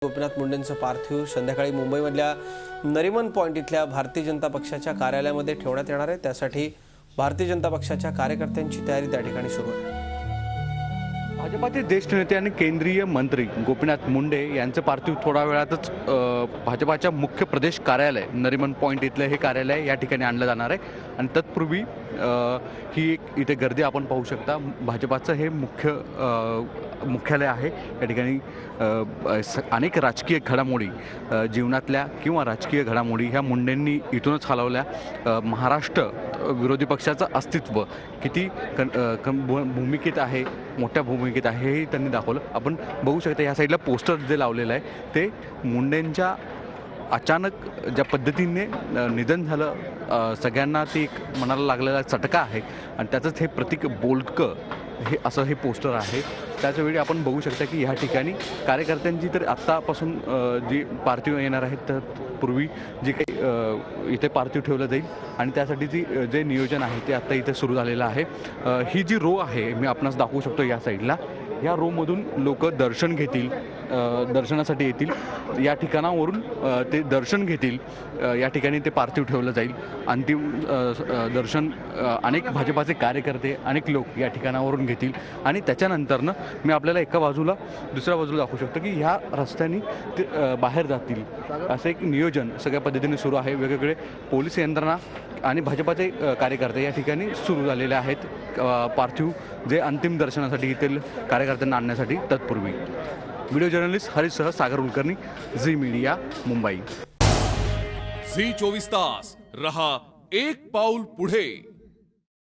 गोपीनाथ मुंडेंचं पार्थिव संध्याकाळी मुंबईमधल्या नरिमन पॉइंट इथल्या भारतीय जनता पक्षाच्या कार्यालयामध्ये ठेवण्यात येणार आहे। त्यासाठी भारतीय जनता पक्षाच्या कार्यकर्त्यांची तयारी त्या ठिकाणी सुरू आहे। भाजपाचे ज्येष्ठ नेते आणि केंद्रीय मंत्री गोपीनाथ मुंडे यांचं पार्थिव थोड्या वेळातच भाजपाच्या मुख्य प्रदेश कार्यालय नरिमन पॉइंट इथलं हे कार्यालय या ठिकाणी आणलं जाणार आहे। आणि तत्पूर्वी ही एक इथे गर्दी आपण पाहू शकता। भाजपाचं हे मुख्यालय आहे। या ठिकाणी अनेक राजकीय घडामोडी जीवनातल्या किंवा राजकीय घडामोडी ह्या मुंडेंनी इथूनच हलवल्या। महाराष्ट्र विरोधी पक्षाचं अस्तित्व किती भूमिकेत आहे, मोठ्या भूमिकेत आहे हे त्यांनी दाखवलं। आपण बघू शकता या साईडला पोस्टर जे लावलेलं आहे ते मुंडेंच्या अचानक ज्या पद्धतीने निधन झालं, सगळ्यांना ती एक मनाला लागलेला चटका आहे आणि त्याचंच हे प्रतीक बोलकं हे असं हे पोस्टर आहे। त्याचवेळी आपण बघू शकता की ह्या ठिकाणी कार्यकर्त्यांची तर आत्तापासून जी पार्थिव येणार आहेत तर पूर्वी जे काही इथे पार्थिव ठेवलं जाईल आणि त्यासाठी जे नियोजन आहे ते आत्ता इथे सुरू झालेलं आहे। ही जी रो आहे मी आपणास दाखवू शकतो या साईडला, या रोमधून लोक दर्शन घेतील, दर्शनासाठी येतील। या ठिकाणावरून ते दर्शन घेतील, या ठिकाणी ते पार्थिव ठेवलं जाईल। अंतिम दर्शन अनेक भाजपाचे कार्यकर्ते अनेक लोक या ठिकाणावरून घेतील आणि त्याच्यानंतरनं मी आपल्याला एका बाजूला दुसऱ्या बाजूला दाखवू शकतो की ह्या रस्त्याने ते बाहेर जातील असं एक नियोजन सगळ्या पद्धतीने सुरू आहे। वेगवेगळे पोलीस यंत्रणा आणि भाजपाचे कार्यकर्ते या ठिकाणी सुरू झालेले आहेत पार्थिव जे अंतिम दर्शनासाठी येथील कार्यकर्त्यांना आणण्यासाठी। तत्पूर्वी व्हिडिओ जर्नलिस्ट हरीशसह Sagar Kulkarni, Zee media, Mumbai. Zee 24 तास रहा एक पाऊल पुढे।